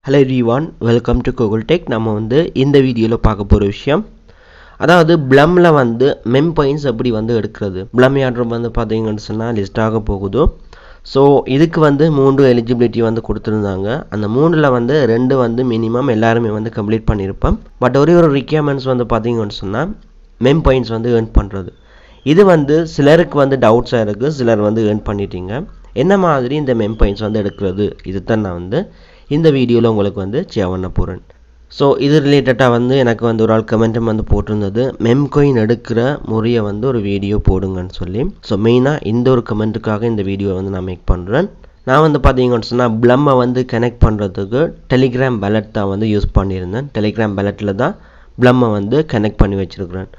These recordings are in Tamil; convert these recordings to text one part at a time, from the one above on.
Hello everyone, welcome to Google Tech. நம்ம வந்து இந்த வீடியோல பார்க்க போற விஷயம் அதாவது Blumல வந்து mem points எப்படி வந்து எடுக்கிறது. Blum யாட்ரம் வந்து பாத்தீங்கன்னு சொன்னா லிஸ்ட் ஆக போகுது. சோ இதுக்கு வந்து மூன்று எலிஜிபிலிட்டி வந்து கொடுத்திருந்தாங்க. அந்த மூணுல வந்து ரெண்டு வந்து மினிமம் எல்லாரும் வந்து கம்ப்ளீட் பண்ணிருப்போம். பட் ஒரே ஒரு ரிக்வயர்மெண்ட்ஸ் வந்து பாத்தீங்கன்னு சொன்னா mem points வந்து earn பண்றது. இது வந்து சிலருக்கு வந்து டவுட்ஸா இருக்கு. சிலர் வந்து earn பண்ணிட்டீங்க. என்ன மாதிரி இந்த mem points வந்து எடுக்கிறது? இதுதான் நான் வந்து இந்த வீடியோல உங்களுக்கு வந்து ஷேர் பண்ண போறேன். சோ இது ரிலேட்டடா வந்து எனக்கு வந்து ஒரு ஆள் கமெண்ட்டும் வந்து போட்டுருந்தது மெம்காயின் எடுக்கிற முறையை வந்து ஒரு வீடியோ போடுங்கன்னு சொல்லி. சோ மெயினா இந்த ஒரு கமெண்ட்டுக்காக இந்த வீடியோ வந்து நான் மேக் பண்றேன். நான் வந்து பாத்தீங்கன்னு சொன்னா Blum வந்து கனெக்ட் பண்றதுக்கு Telegram wallet தான் வந்து யூஸ் பண்ணியிருந்தேன். Telegram walletல தான் Blum வந்து கனெக்ட் பண்ணி வச்சிருக்கேன்.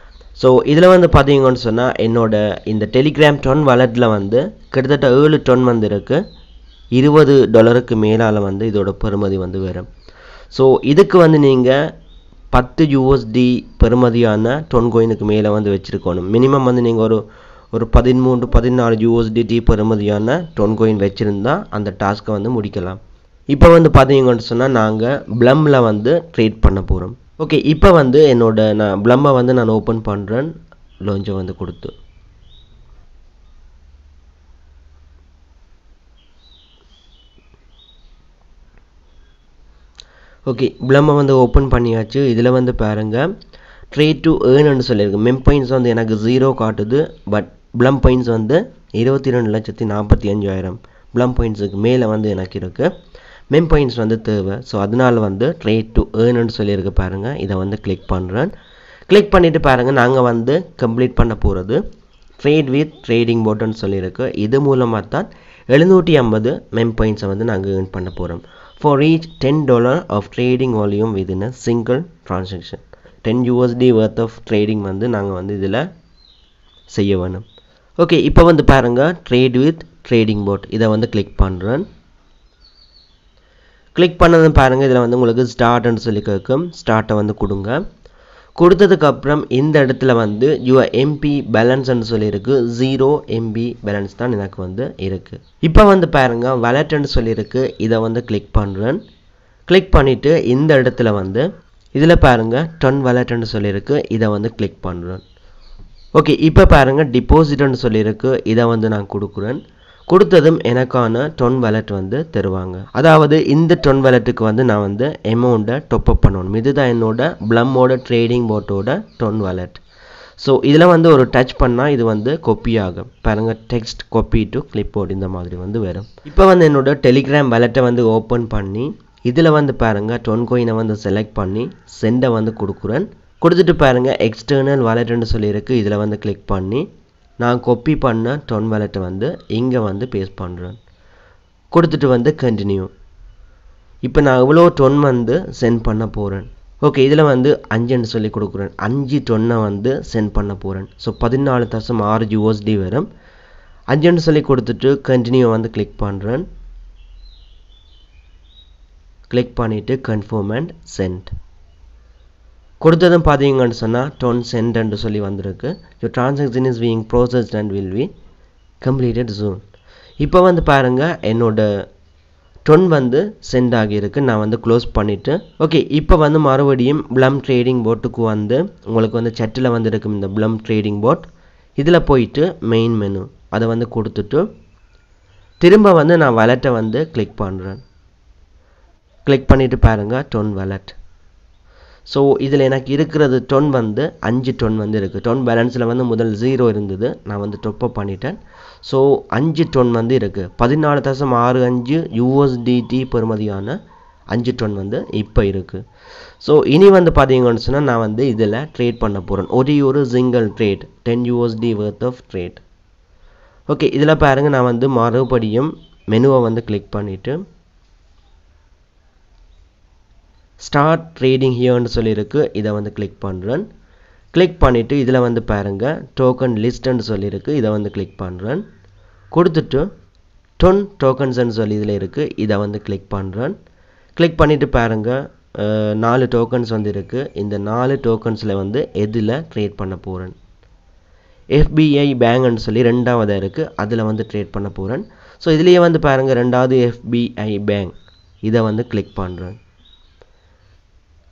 சோ இதுல வந்து பாத்தீங்கன்னு சொன்னா என்னோட இந்த Telegram ton walletல வந்து கிட்டத்தட்ட 7 ton வந்து இருக்கு. $20 மேலால வந்து இதோட பெறுமதி வந்து வரும். சோ இதுக்கு வந்து நீங்க 10 USD பெறுமதியான ton coinக்கு மேல வந்து வெச்சிருக்கணும். மினிமம் வந்து நீங்க ஒரு 13-14 USDT பெறுமதியான ton coin வெச்சிருந்தா அந்த டாஸ்கை வந்து முடிக்கலாம். இப்போ வந்து பாத்தீங்கன்னு சொன்னா நாங்க Blumல வந்து ட்ரேட் பண்ண போறோம். ஓகே, இப்போ வந்து நான் Blum வந்து நான் ஓபன் பண்றேன். லான்ச் வந்து கொடுத்து ஓகே, Blum வந்து ஓபன் பண்ணியாச்சு. இதுல வந்து பாருங்க trade to earn ன்னு சொல்லிருக்கு. mem points வந்து எனக்கு 0 காட்டுது. பட் Blum points வந்து 22,45,000 Blum pointsக்கு மேல வந்து எனக்கு இருக்கு. mem points வந்து தேவை. சோ அதனால வந்து trade to earn ன்னு சொல்லிருக்கு பாருங்க. இத வந்து கிளிக் பண்றேன். கிளிக் பண்ணிட்டு பாருங்க நாங்க வந்து கம்ப்ளீட் பண்ண போறது trade with trading bot ன்னு சொல்லிருக்கு. இது மூலமா தான் 750 mem points வந்து நாங்க earn பண்ண போறோம். For each $10 of trading volume within a single transaction. 10 USD worth of trading வந்து நாங்க வந்து இதுல செய்ய வேணும். ஓகே, இப்போ வந்து பாருங்க trade with trading bot இத வந்து கிளிக் பண்றேன். கிளிக் பண்ணதும் பாருங்க இதுல வந்து உங்களுக்கு ஸ்டார்ட் ன்னு சொல்லி கேக்கும். ஸ்டார்ட்ட வந்து கொடுங்க. கொடுத்ததுக்கு அப்புறம் இந்த இடத்துல வந்து your MP balance ன்னு சொல்லி இருக்கு. 0 MB balance தான் எனக்கு வந்து இருக்கு. இப்போ வந்து பாருங்க wallet ன்னு சொல்லி இருக்கு. இத வந்து கிளிக் பண்றேன். கிளிக் பண்ணிட்டு இந்த இடத்துல வந்து இதுல பாருங்க ton wallet ன்னு சொல்லி இருக்கு. இத வந்து கிளிக் பண்றேன். ஓகே, இப்போ பாருங்க deposit ன்னு சொல்லி இருக்கு. இத வந்து நான் கொடுக்கிறேன். கொடுத்ததும் எனக்கான ton wallet வந்து தருவாங்க. அதாவது இந்த ton walletக்கு வந்து நான் வந்து amount top up பண்ணனும். இதுதான் என்னோட Blum ஓட trading bot ஓட ton wallet. சோ இதுல வந்து ஒரு டச் பண்ணா இது வந்து காப்பி ஆகும். பாருங்க text copy to clipboard இந்த மாதிரி வந்து வரும். இப்போ வந்து என்னோட Telegram wallet வந்து ஓபன் பண்ணி இதுல வந்து பாருங்க ton coin வந்து செலக்ட் பண்ணி send வந்து கொடுக்கிறேன். கொடுத்துட்டு பாருங்க external wallet ன்னு சொல்லி இருக்கு. இதுல வந்து கிளிக் பண்ணி நான் காப்பி பண்ண ton wallet வந்து இங்க வந்து பேஸ்ட் பண்றேன். கொடுத்துட்டு வந்து continue. இப்போ நான் எவ்வளவு ton வந்து சென்ட் பண்ண போறேன். ஓகே, இதுல வந்து 5 ன்னு சொல்லி கொடுக்கிறேன். 5 ton வந்து சென்ட் பண்ண போறேன். சோ 14.6 USD வரும். 5 ன்னு சொல்லி கொடுத்துட்டு continue வந்து கிளிக் பண்றேன். கிளிக் பண்ணிட்டு confirm and send. கொடுத்ததும் பாத்தீங்கன்னு சொன்னா ton sent ன்னு சொல்லி வந்திருக்கு. Your transaction is being processed and will be completed soon. இப்போ வந்து பாருங்க என்னோட ton வந்து சென்ட் ஆகி இருக்கு. நான் வந்து க்ளோஸ் பண்ணிட்டு ஓகே, இப்போ வந்து மறுபடியும் Blum trading botக்கு வந்து உங்களுக்கு வந்து chatல வந்து இருக்கும் இந்த Blum trading bot. இதுல போயிட்டு மெயின் மெனு அத வந்து கொடுத்துட்டு திரும்ப வந்து நான் wallet வந்து கிளிக் பண்றேன். கிளிக் பண்ணிட்டு பாருங்க ton wallet. சோ இதுல எனக்கு இருக்குறது ton வந்து 5 ton வந்து இருக்கு. ton balanceல வந்து முதல் 0 இருந்தது. நான் வந்து top up பண்ணிட்டேன். சோ 5 ton வந்து இருக்கு. 14.65 USDT பெறுமதியான 5 ton வந்து இப்ப இருக்கு. சோ இனி வந்து பாத்தீங்கன்னு சொன்னா நான் வந்து இதுல ட்ரேட் பண்ண போறேன். ஒரு single trade 10 USD worth of trade. Okay, இதுல பாருங்க நான் வந்து மறுபடியும் மெனுவை வந்து கிளிக் பண்ணிட்டு start trading here ன்னு சொல்லி இருக்கு. இத வந்து கிளிக் பண்றேன். கிளிக் பண்ணிட்டு இதுல வந்து பாருங்க token list ன்னு சொல்லி இருக்கு. இத வந்து கிளிக் பண்றேன். கொடுத்துட்டு ton tokens ன்னு சொல்லி இதுல இருக்கு. இத வந்து கிளிக் பண்றேன். கிளிக் பண்ணிட்டு பாருங்க 4 tokens வந்து இருக்கு. இந்த 4 tokensல வந்து எதுல ட்ரேட் பண்ண போறேன். FBI bank ன்னு சொல்லி இரண்டாவதா இருக்கு. அதுல வந்து ட்ரேட் பண்ண போறேன். சோ இதுலயே வந்து பாருங்க இரண்டாவது FBI bank. இத வந்து கிளிக் பண்றேன்.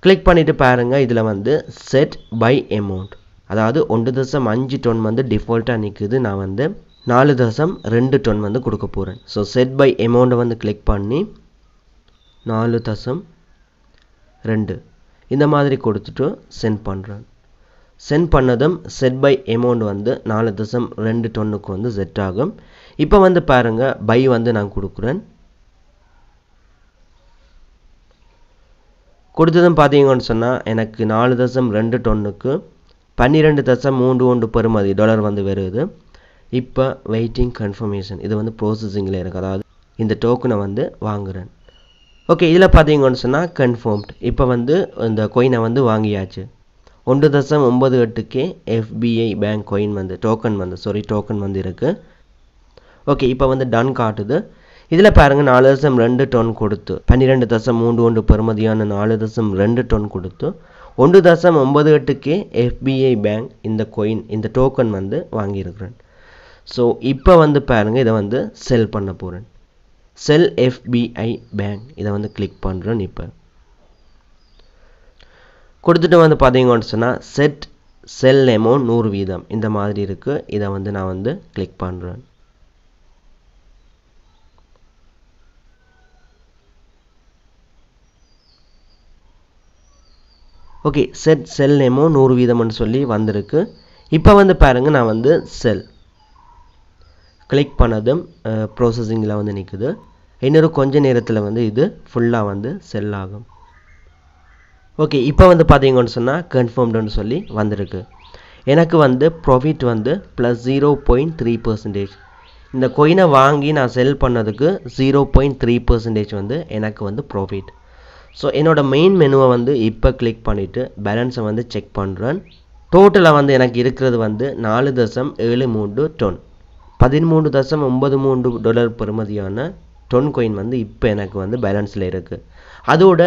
கிளிக் பண்ணிவிட்டு பாருங்கள் இதில் வந்து செட் பை அமௌண்ட், அதாவது 1.5 டன் வந்து டிஃபால்ட்டாக நிற்குது. நான் வந்து 4.2 டன் வந்து கொடுக்க போகிறேன். ஸோ செட் பை அமௌண்ட்டை வந்து கிளிக் பண்ணி 4.2 இந்த மாதிரி கொடுத்துட்டு சென்ட் பண்ணுறேன். சென்ட் பண்ணதும் செட் பை அமௌண்ட் வந்து 4.2 டன்னுக்கு வந்து செட் ஆகும். இப்போ வந்து பாருங்கள் பை வந்து நான் கொடுக்குறேன். கொடுத்ததும் பார்த்தீங்கன்னு சொன்னால் எனக்கு 4.2 டன்னுக்கு 12.31 பெறுமதி டாலர் வந்து வருது. இப்போ வெயிட்டிங் கன்ஃபர்மேஷன், இது வந்து ப்ரோசஸிங்கில் இருக்குது, அதாவது இந்த டோக்கனை வந்து வாங்குகிறேன். ஓகே, இதில் பார்த்தீங்கன்னு சொன்னால் கன்ஃபார்ம்ட். இப்போ வந்து இந்த கோயினை வந்து வாங்கியாச்சு. 1.98K FBI பேங்க் கோயின் வந்து டோக்கன் வந்து இருக்குது. ஓகே, இப்போ வந்து டன் காட்டுது. இதில் பாருங்கள் 4.2 டன் கொடுத்து 12.31 பெறுமதியான 4.2 டன் கொடுத்து 1.98K FBI பேங்க் இந்த கோயின் இந்த டோக்கன் வந்து வாங்கியிருக்கிறேன். ஸோ இப்போ வந்து பாருங்கள் இதை வந்து செல் பண்ண போகிறேன். செல் FBI பேங்க் இதை வந்து கிளிக் பண்ணுறேன். இப்போ கொடுத்துட்டு வந்து பார்த்தீங்கன்னு சொன்னால் செல் அமௌண்ட் 100% இந்த மாதிரி இருக்குது. இதை வந்து நான் வந்து கிளிக் பண்ணுறேன். ஓகே, செல் அமௌண்ட் 100% சொல்லி வந்திருக்கு. இப்போ வந்து பாருங்கள் நான் வந்து செல் கிளிக் பண்ணதும் ப்ரோசஸிங்கில் வந்து நிற்குது. இன்னொரு கொஞ்ச நேரத்தில் வந்து இது ஃபுல்லாக வந்து செல் ஆகும். ஓகே, இப்போ வந்து பார்த்தீங்கன்னு சொன்னால் கன்ஃபார்ம்டுன்னு சொல்லி வந்திருக்கு. எனக்கு வந்து ப்ராஃபிட் வந்து +0.3%. இந்த கோயினை வாங்கி நான் செல் பண்ணதுக்கு 0.3% வந்து எனக்கு வந்து ப்ராஃபிட். ஸோ என்னோடய மெயின் மெனுவை வந்து இப்போ கிளிக் பண்ணிவிட்டு பேலன்ஸை வந்து செக் பண்ணுறேன். டோட்டலாக வந்து எனக்கு இருக்கிறது வந்து 4.73 டன் 13.93 டாலர் பெறுமதியான டொன் கோயின் வந்து இப்போ எனக்கு வந்து பேலன்ஸில் இருக்குது. அதோட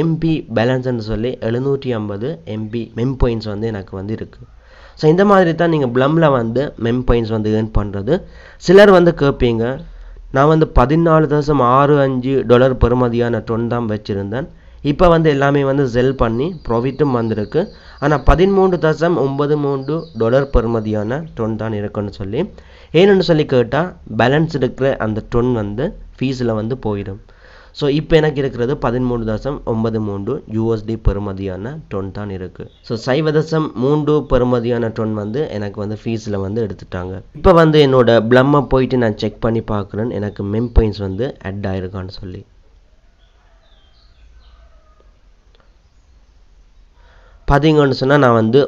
எம்பி பேலன்ஸ்ன்னு சொல்லி 750 எம்பி மெம் பாயிண்ட்ஸ் வந்து எனக்கு வந்து இருக்குது. ஸோ இந்த மாதிரி தான் நீங்கள் ப்ளம்மில் வந்து மெம் பாயிண்ட்ஸ் வந்து ஏர்ன் பண்ணுறது. சிலர் வந்து கேட்பீங்க, நான் வந்து 14.65 டாலர் பெறுமதியான டொன் தான் வச்சுருந்தேன், இப்போ வந்து எல்லாமே வந்து செல் பண்ணி ப்ராஃபிட்டும் வந்திருக்கு, ஆனால் 13.93 டாலர் பெறுமதியான டொன் தான் இருக்குன்னு சொல்லி ஏன்னு சொல்லி கேட்டால் பேலன்ஸ் இருக்கிற அந்த டொன் வந்து ஃபீஸில் வந்து போயிடும். ஸோ இப்போ எனக்கு இருக்கிறது 13.93 USD பெறுமதியான டொன் தான் இருக்குது. ஸோ 0.3 பெறுமதியான டொன் வந்து எனக்கு வந்து ஃபீஸில் வந்து எடுத்துட்டாங்க. இப்போ வந்து என்னோட ப்ளம்மை போயிட்டு நான் செக் பண்ணி பார்க்குறேன் எனக்கு மெம் பாயிண்ட்ஸ் வந்து ஆட் ஆயிருக்கான்னு சொல்லி. பார்த்தீங்கன்னு சொன்னால் நான் வந்து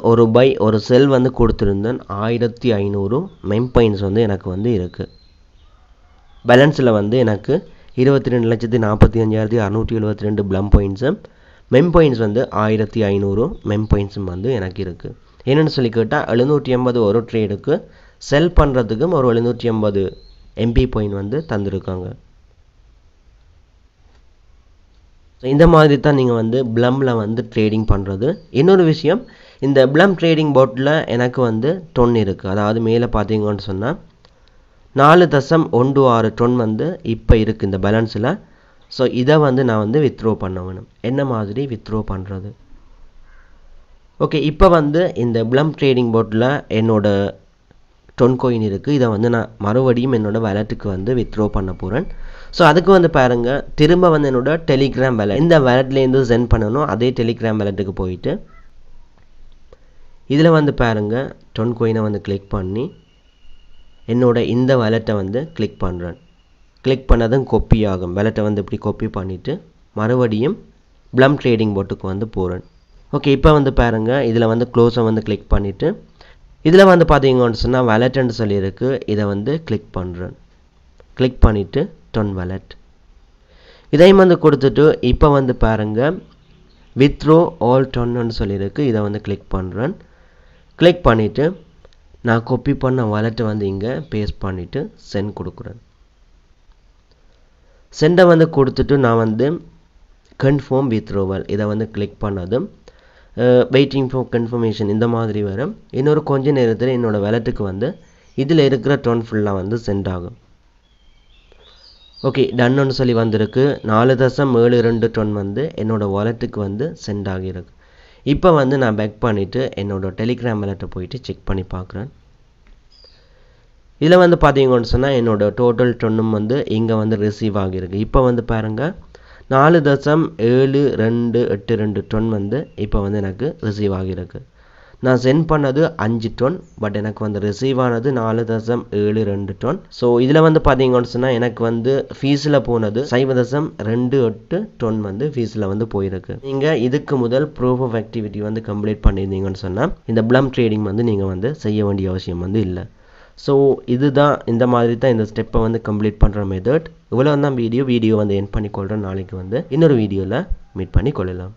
ஒரு செல் வந்து கொடுத்துருந்தேன். 1500 மெம் பாயிண்ட்ஸ் வந்து எனக்கு வந்து இருக்குது. பேலன்ஸில் வந்து எனக்கு 22,45,672 ப்ளம் பாயிண்ட்ஸு, மெம் பாயிண்ட்ஸ் வந்து 1500 மெம் பாயிண்ட்ஸும் வந்து எனக்கு இருக்குது. என்னென்னு சொல்லி கேட்டால் 780 ஒரு ட்ரேடுக்கு செல் பண்ணுறதுக்கும் ஒரு 780 எம்பி பாயிண்ட் வந்து தந்துருக்காங்க. இந்த மாதிரி தான் நீங்கள் வந்து ப்ளம்மில் வந்து ட்ரேடிங் பண்ணுறது. இன்னொரு விஷயம், இந்த ப்ளம் ட்ரேடிங் போட்டில் எனக்கு வந்து டொன் இருக்குது. அதாவது மேலே பார்த்தீங்கன்னு சொன்னால் 4.16 டொன் வந்து இப்போ இருக்குது இந்த பேலன்ஸில். ஸோ இதை வந்து நான் வந்து வித்ட்ரோ பண்ண வேணும். என்ன மாதிரி வித்ட்ரோ பண்ணுறது? ஓகே, இப்போ வந்து இந்த ப்ளம் ட்ரேடிங் போட்டில் என்னோட டொன் கோயின் இருக்குது. இதை வந்து நான் மறுபடியும் என்னோடய வேலெட்டுக்கு வந்து வித்ட்ரோ பண்ண போகிறேன். ஸோ அதுக்கு வந்து பாருங்கள், திரும்ப வந்து என்னோட டெலிகிராம் வேலெட் இந்த வேலெட்லேருந்து சென்ட் பண்ணணும். அதே டெலிகிராம் வேலெட்டுக்கு போயிட்டு இதில் வந்து பாருங்கள் டொன் கோயினை வந்து கிளிக் பண்ணி என்னோட இந்த வேலெட்டை வந்து கிளிக் பண்ணுறேன். கிளிக் பண்ணதும் கொப்பி ஆகும். வேலெட்டை வந்து இப்படி கொப்பி பண்ணிவிட்டு மறுபடியும் ப்ளம் ட்ரேடிங் போட்டுக்கு வந்து போகிறேன். ஓகே, இப்போ வந்து பாருங்கள் இதில் வந்து க்ளோஸை வந்து கிளிக் பண்ணிவிட்டு இதில் வந்து பார்த்தீங்கன்னு சொன்னால் வேலெட்டுன்னு சொல்லியிருக்கு. இதை வந்து கிளிக் பண்ணுறேன். கிளிக் பண்ணிவிட்டு டொன் வேலெட் இதையும் வந்து கொடுத்துட்டு இப்போ வந்து பாருங்கள் வித்ட்ரோ ஆல் டொன்னு சொல்லியிருக்கு. இதை வந்து கிளிக் பண்ணுறேன். கிளிக் பண்ணிவிட்டு நான் காப்பி பண்ண வாலெட்டை வந்து இங்கே பேஸ்ட் பண்ணிவிட்டு சென்ட் கொடுக்குறேன். சென்டை வந்து கொடுத்துட்டு நான் வந்து கன்ஃபார்ம் வித்ட்ரோவல் இதை வந்து கிளிக் பண்ணதும் வெயிட்டிங் ஃபார் கன்ஃபர்மேஷன் இந்த மாதிரி வரும். இன்னொரு கொஞ்ச நேரத்தில் என்னோடய வேலெட்டுக்கு வந்து இதில் இருக்கிற டொன் ஃபுல்லாக வந்து சென்ட் ஆகும். ஓகே டன்னு சொல்லி வந்திருக்கு. 4.72 டன் வந்து என்னோட வாலெட்டுக்கு வந்து சென்ட் ஆகியிருக்கு. இப்போ வந்து நான் பேக் பண்ணிவிட்டு என்னோட டெலிகிராம் வாலெட்டை போயிட்டு செக் பண்ணி பார்க்குறேன். இதில் வந்து பார்த்தீங்கன்னு சொன்னால் என்னோட டோட்டல் டொன்னும் வந்து இங்கே வந்து ரிசீவ் ஆகியிருக்கு. இப்போ வந்து பாருங்கள் 4.7282 டன் வந்து இப்போ வந்து எனக்கு ரிசீவ் ஆகியிருக்கு. நான் சென்ட் பண்ணது 5 டன், பட் எனக்கு வந்து ரிசீவ் ஆனது 4.72 டன். ஸோ இதில் வந்து பார்த்தீங்கன்னு சொன்னால் எனக்கு வந்து ஃபீஸில் போனது 0.28 டன் வந்து ஃபீஸில் வந்து போயிருக்கு. நீங்கள் இதுக்கு முதல் ப்ரூஃப் ஆஃப் ஆக்டிவிட்டி வந்து கம்ப்ளீட் பண்ணியிருந்தீங்கன்னு சொன்னால் இந்த ப்ளம் ட்ரேடிங் வந்து நீங்கள் வந்து செய்ய வேண்டிய அவசியம் வந்து இல்லை. ஸோ இதுதான் இந்த மாதிரி தான் இந்த ஸ்டெப்பை வந்து கம்ப்ளீட் பண்ணுற மெத்தட். இவ்வளோ தான் வீடியோ வந்து எண்ட் பண்ணிக்கொள்கிறேன். நாளைக்கு வந்து இன்னொரு வீடியோவில் மீட் பண்ணி கொள்ளலாம்.